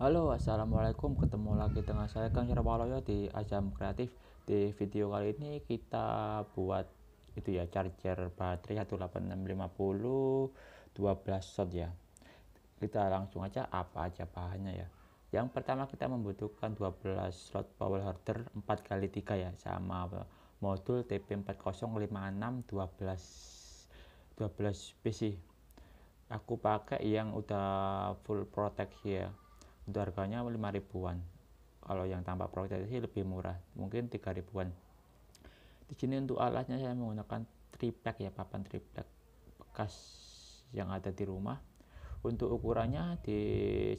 Halo, assalamualaikum. Ketemu lagi dengan saya Kang Syarwaloyo di Ajam Kreatif. Di video kali ini kita buat itu ya, charger baterai 18650 12 shot ya. Kita langsung aja apa aja bahannya ya. Yang pertama kita membutuhkan 12 slot power holder 4x3 ya, sama modul TP4056 12 PC. Aku pakai yang udah full proteksi ya, untuk harganya 5 ribuan. Kalau yang tanpa proteksi lebih murah, mungkin 3 ribuan. Di sini untuk alatnya saya menggunakan triplek ya, papan triplek bekas yang ada di rumah. Untuk ukurannya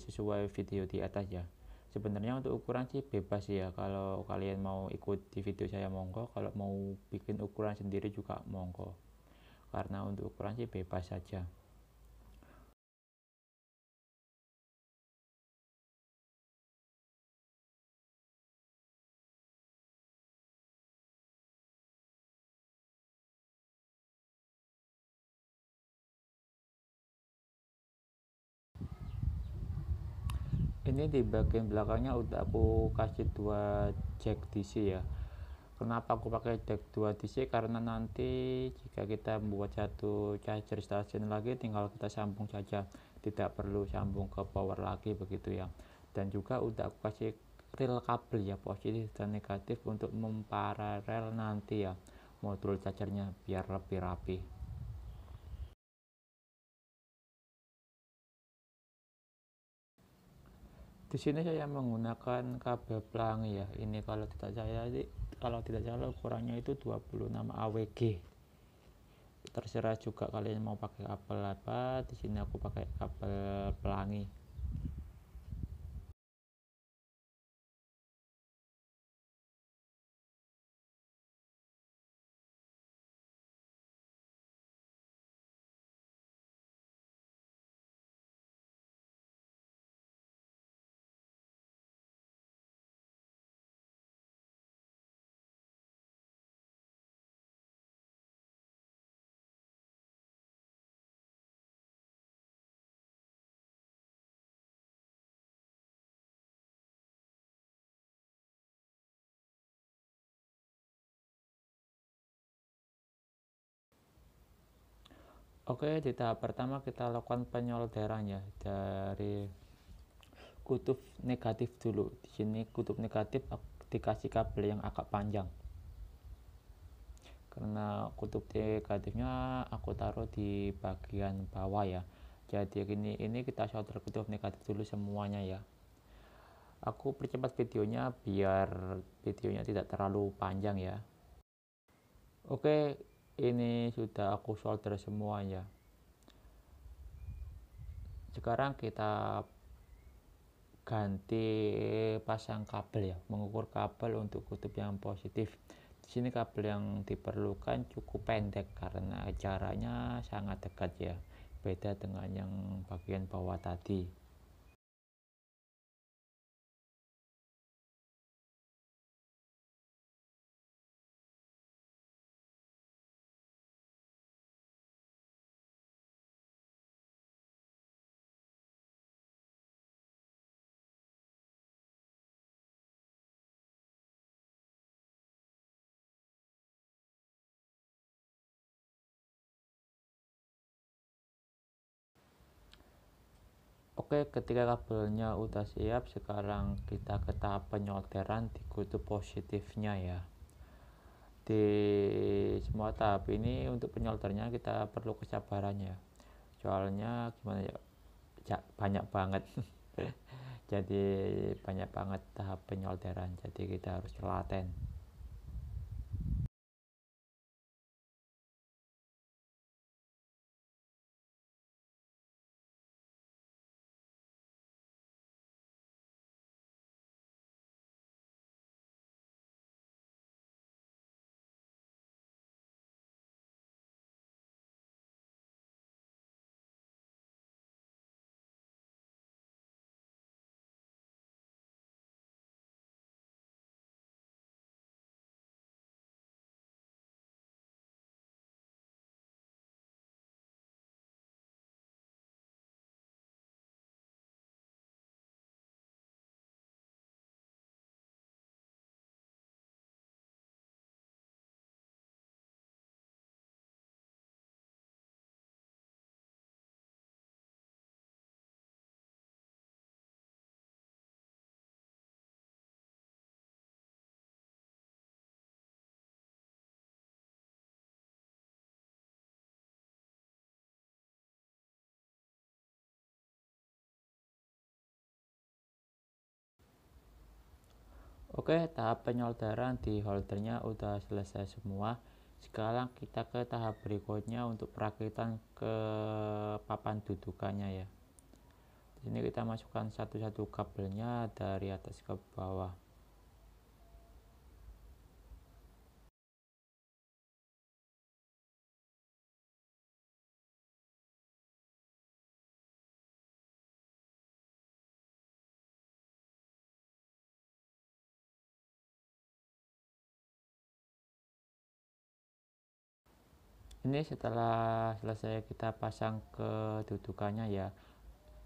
sesuai video di atas ya. Sebenarnya untuk ukuran sih bebas ya, kalau kalian mau ikut di video saya monggo, kalau mau bikin ukuran sendiri juga monggo, karena untuk ukuran sih bebas saja. Ini di bagian belakangnya udah aku kasih dua jack DC ya. Kenapa aku pakai jack 2 DC? Karena nanti jika kita membuat satu charger station lagi, tinggal kita sambung saja, tidak perlu sambung ke power lagi begitu ya. Dan juga udah aku kasih rel kabel ya, positif dan negatif, untuk memparalel nanti ya modul chargernya biar lebih rapi. Di sini saya menggunakan kabel pelangi ya. Ini kalau tidak salah ukurannya itu 26 AWG. Terserah juga kalian mau pakai kabel apa. Di sini aku pakai kabel pelangi. Oke, di tahap pertama kita lakukan penyolderannya dari kutub negatif dulu. Di sini kutub negatif dikasih kabel yang agak panjang, karena kutub negatifnya aku taruh di bagian bawah ya. Jadi ini kita solder kutub negatif dulu semuanya ya. Aku percepat videonya biar videonya tidak terlalu panjang ya. Oke, ini sudah aku solder semuanya. Sekarang kita ganti pasang kabel ya, mengukur kabel untuk kutub yang positif. Di sini kabel yang diperlukan cukup pendek karena jaraknya sangat dekat ya, beda dengan yang bagian bawah tadi. Oke, ketika kabelnya udah siap, sekarang kita ke tahap penyolderan di kutub positifnya ya. Di semua tahap ini untuk penyoldernya kita perlu kesabaran ya, soalnya gimana ya, banyak banget. Jadi banyak banget tahap penyolderan, jadi kita harus telaten. Oke, tahap penyolderan di holdernya udah selesai semua. Sekarang kita ke tahap berikutnya untuk perakitan ke papan dudukannya ya. Di sini kita masukkan satu-satu kabelnya dari atas ke bawah. Ini setelah selesai kita pasang ke dudukannya ya.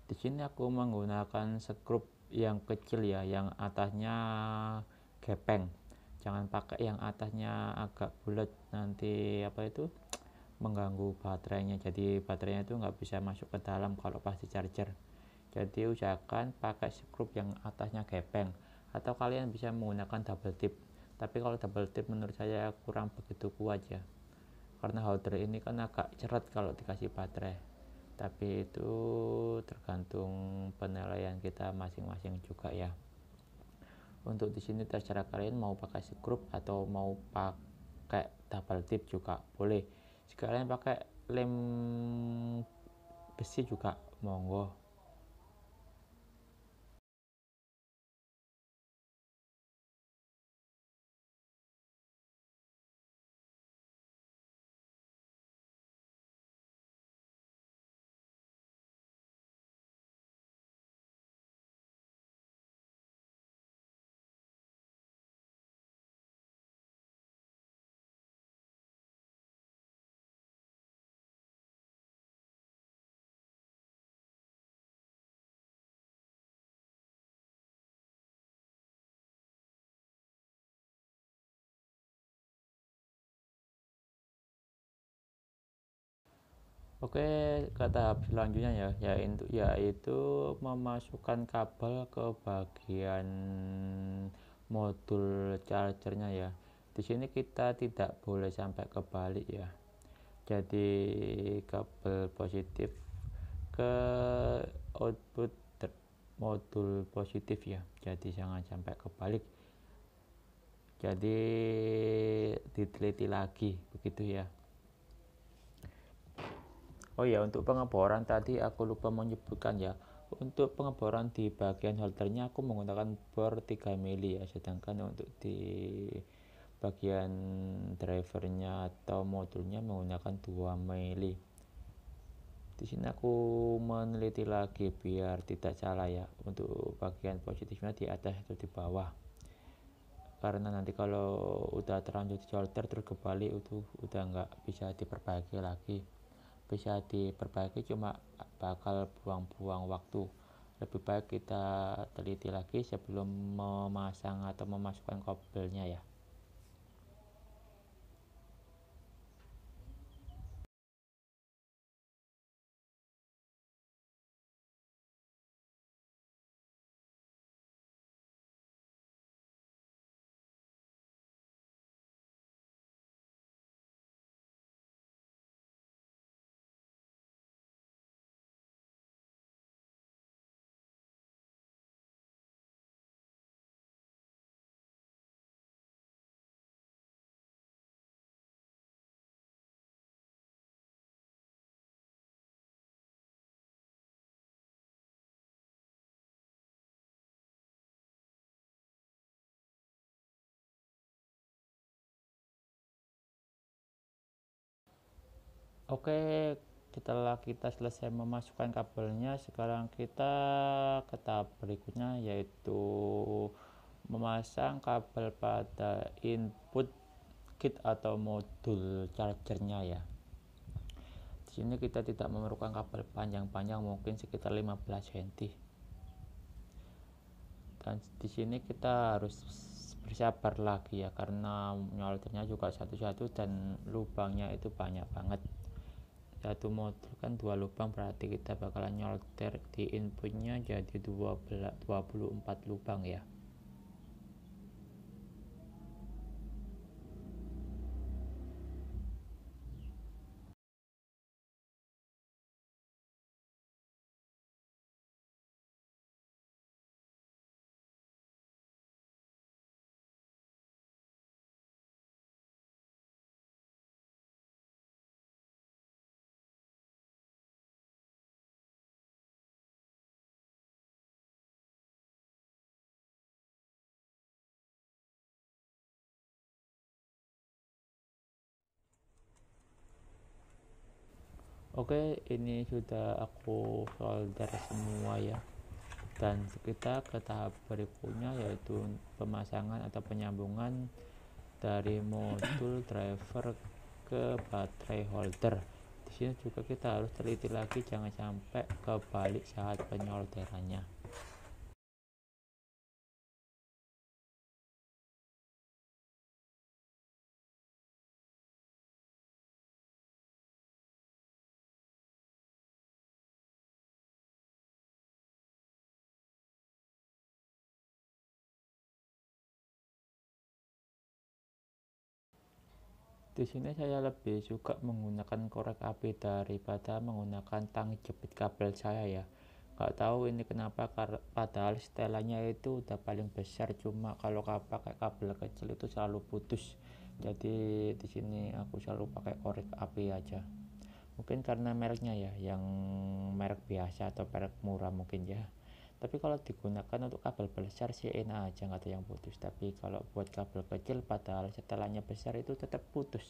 Di sini aku menggunakan skrup yang kecil ya, yang atasnya gepeng. Jangan pakai yang atasnya agak bulat, nanti apa itu mengganggu baterainya. Jadi baterainya itu nggak bisa masuk ke dalam kalau pas di charger. Jadi usahakan pakai skrup yang atasnya gepeng, atau kalian bisa menggunakan double tip. Tapi kalau double tip menurut saya kurang begitu kuat ya, karena holder ini kan agak cerat kalau dikasih baterai. Tapi itu tergantung penilaian kita masing-masing juga ya. Untuk di sini terserah kalian mau pakai skrup atau mau pakai double tip juga boleh. Sekalian pakai lem besi juga monggo. Oke, ke tahap selanjutnya ya, yaitu memasukkan kabel ke bagian modul chargernya ya. Di sini kita tidak boleh sampai kebalik ya. Jadi kabel positif ke output modul positif ya. Jadi jangan sampai kebalik. Jadi diteliti lagi begitu ya. Oh ya, untuk pengeboran tadi aku lupa menyebutkan ya. Untuk pengeboran di bagian holdernya aku menggunakan bor 3 mili ya, sedangkan untuk di bagian drivernya atau modulnya menggunakan 2 mili. Di sini aku meneliti lagi biar tidak salah ya, untuk bagian positifnya di atas atau di bawah. Karena nanti kalau udah terlanjur di solder terus kebalik itu udah nggak bisa diperbaiki lagi. Bisa diperbaiki cuma bakal buang-buang waktu. Lebih baik kita teliti lagi sebelum memasang atau memasukkan kabelnya ya. Oke, setelah kita selesai memasukkan kabelnya, sekarang kita ke tahap berikutnya, yaitu memasang kabel pada input kit atau modul chargernya ya. Di sini kita tidak memerlukan kabel panjang-panjang, mungkin sekitar 15 cm. Dan di sini kita harus bersabar lagi ya, karena nyoldernya juga satu-satu dan lubangnya itu banyak banget. Satu modul kan 2 lubang, berarti kita bakalan nyolder di inputnya jadi 24 lubang ya. Oke, ini sudah aku solder semua ya, dan kita ke tahap berikutnya, yaitu pemasangan atau penyambungan dari modul driver ke baterai holder. Di sini juga kita harus teliti lagi, jangan sampai kebalik saat penyolderannya. Di sini saya lebih suka menggunakan korek api daripada menggunakan tang jepit kabel saya ya. Nggak tahu ini kenapa, padahal setelannya itu udah paling besar, cuma kalau pakai kabel kecil itu selalu putus. Jadi di sini aku selalu pakai korek api aja. Mungkin karena mereknya ya, yang merek biasa atau merek murah mungkin ya. Tapi kalau digunakan untuk kabel besar sih enak aja, nggak ada yang putus. Tapi kalau buat kabel kecil padahal setelannya besar itu tetap putus,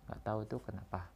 nggak tahu tuh kenapa.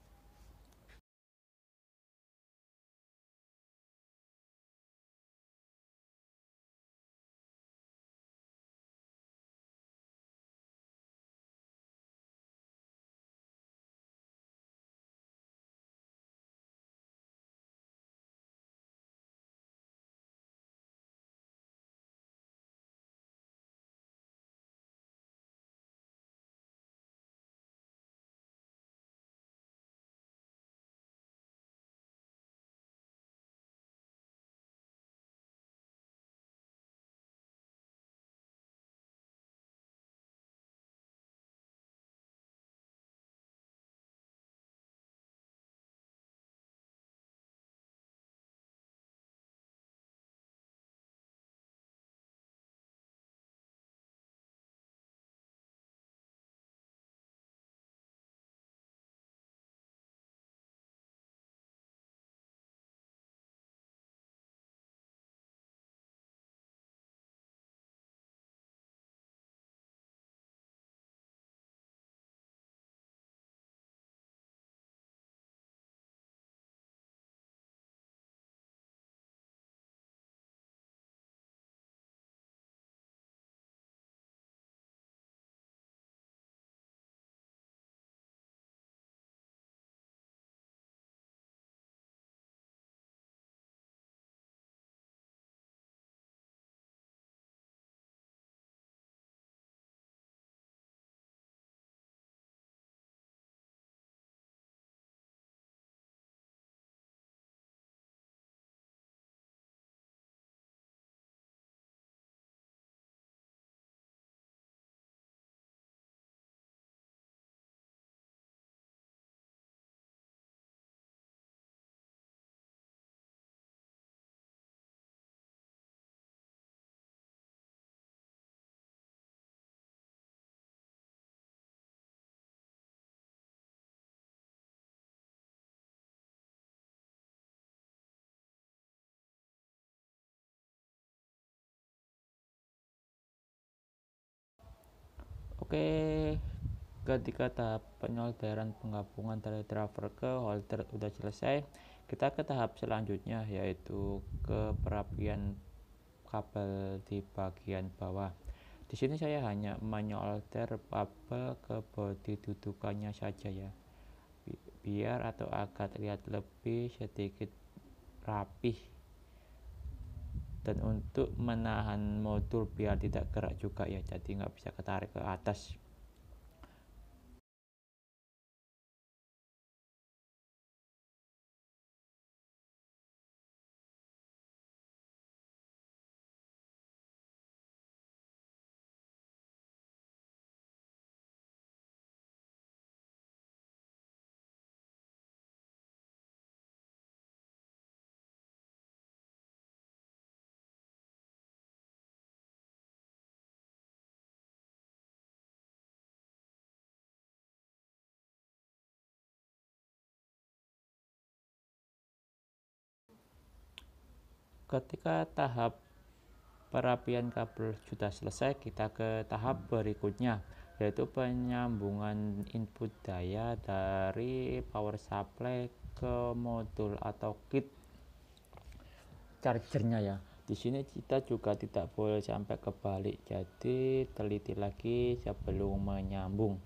Oke, ketika tahap penyolderan penggabungan dari driver ke holder udah selesai, kita ke tahap selanjutnya, yaitu ke perapian kabel di bagian bawah. Di sini saya hanya menyolder kabel ke bodi dudukannya saja ya, biar atau agar terlihat lebih sedikit rapih, dan untuk menahan modul biar tidak gerak juga ya, jadi nggak bisa ketarik ke atas. Ketika tahap perapian kabel sudah selesai, kita ke tahap berikutnya, yaitu penyambungan input daya dari power supply ke modul atau kit chargernya ya. Di sini kita juga tidak boleh sampai kebalik, jadi teliti lagi sebelum menyambung.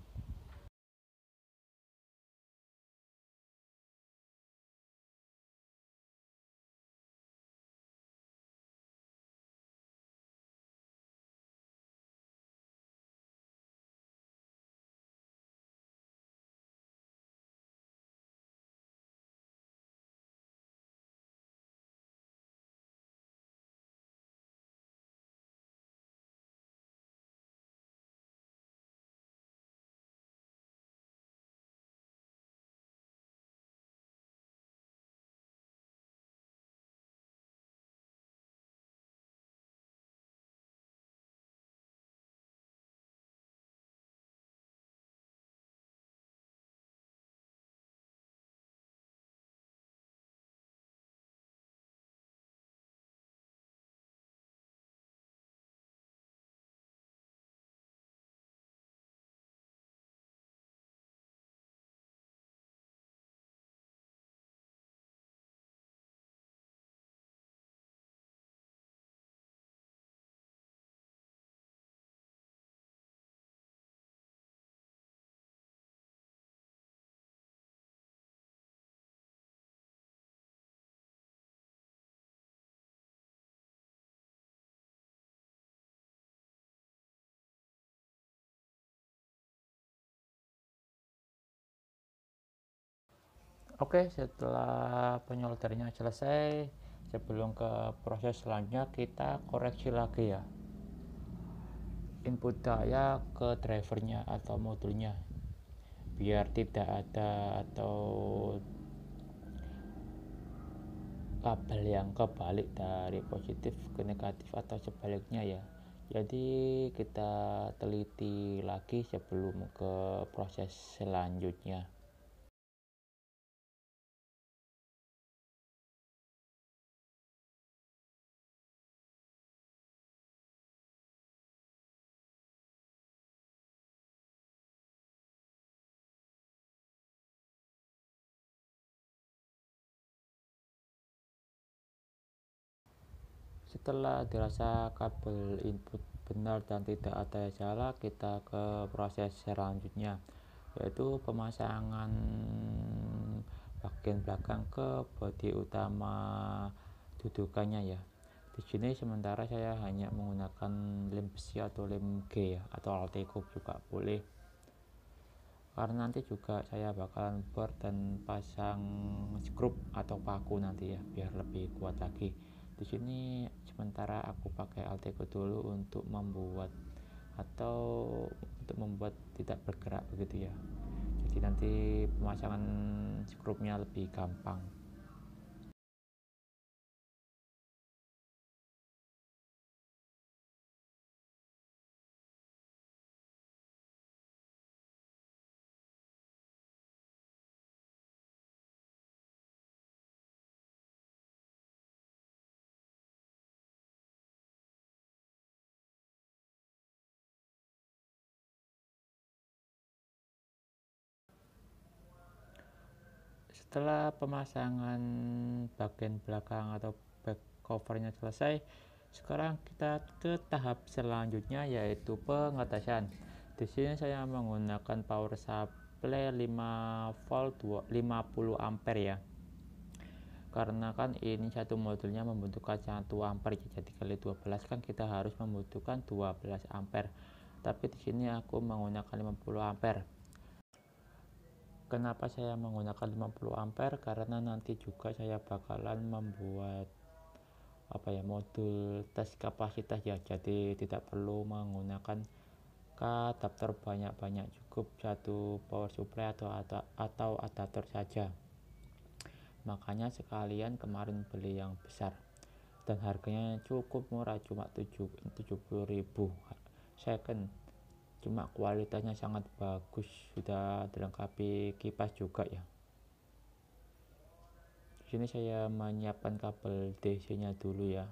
Oke, setelah penyoldernya selesai, sebelum ke proses selanjutnya kita koreksi lagi ya input daya ke drivernya atau modulnya, biar tidak ada atau kabel yang kebalik dari positif ke negatif atau sebaliknya ya. Jadi kita teliti lagi sebelum ke proses selanjutnya. Setelah dirasa kabel input benar dan tidak ada salah, kita ke proses selanjutnya, yaitu pemasangan bagian belakang ke bodi utama dudukannya ya. Di sini sementara saya hanya menggunakan lem besi atau lem G ya, atau Alteco juga boleh, karena nanti juga saya bakalan bor dan pasang skrup atau paku nanti ya, biar lebih kuat lagi. Di sini sementara aku pakai Alteco dulu untuk membuat tidak bergerak begitu ya, jadi nanti pemasangan skrupnya lebih gampang. Setelah pemasangan bagian belakang atau back covernya selesai, sekarang kita ke tahap selanjutnya, yaitu pengetesan. Di sini saya menggunakan power supply 5 volt 50 ampere ya. Karena kan ini satu modulnya membutuhkan 1 ampere, jadi kali 12 kan kita harus membutuhkan 12 ampere. Tapi di sini aku menggunakan 50 ampere. Kenapa saya menggunakan 50 ampere? Karena nanti juga saya bakalan membuat modul tes kapasitas ya, jadi tidak perlu menggunakan adaptor banyak-banyak, cukup satu power supply atau adaptor saja. Makanya sekalian kemarin beli yang besar dan harganya cukup murah, cuma 70.000 second, cuma kualitasnya sangat bagus, sudah dilengkapi kipas juga ya. Di sini saya menyiapkan kabel DC nya dulu ya.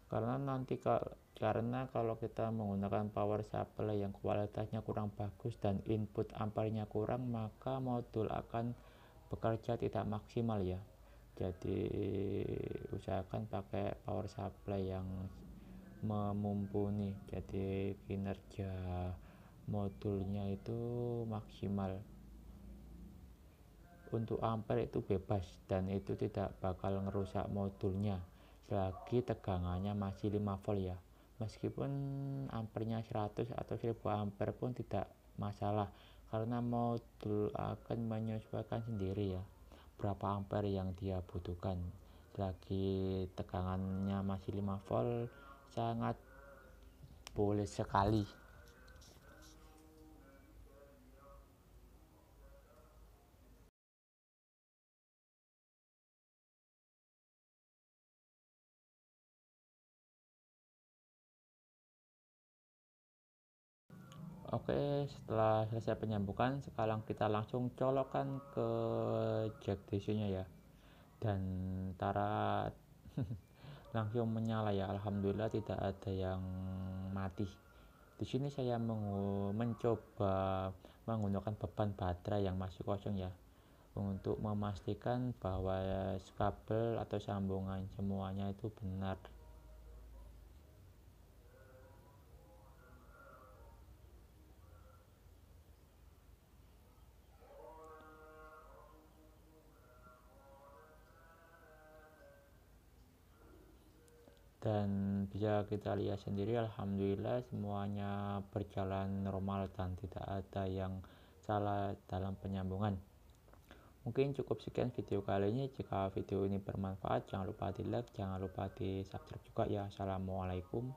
Karena kalau kita menggunakan power supply yang kualitasnya kurang bagus dan input ampernya kurang, maka modul akan bekerja tidak maksimal ya. Jadi usahakan pakai power supply yang mumpuni, jadi kinerja modulnya itu maksimal. Untuk ampere itu bebas dan itu tidak bakal ngerusak modulnya selagi tegangannya masih 5 volt ya. Meskipun ampernya 100 atau 1000 ampere pun tidak masalah, karena modul akan menyesuaikan sendiri ya berapa ampere yang dia butuhkan. Selagi tegangannya masih 5 volt, sangat boleh sekali. Oke, setelah selesai penyambungan, sekarang kita langsung colokkan ke jack DC-nya ya. Dan tarat langsung menyala ya. Alhamdulillah tidak ada yang mati. Di sini saya mencoba menggunakan beban baterai yang masih kosong ya, untuk memastikan bahwa kabel atau sambungan semuanya itu benar. Dan bisa kita lihat sendiri, alhamdulillah semuanya berjalan normal dan tidak ada yang salah dalam penyambungan. Mungkin cukup sekian video kali ini. Jika video ini bermanfaat, jangan lupa di like, jangan lupa di subscribe juga ya. Assalamualaikum.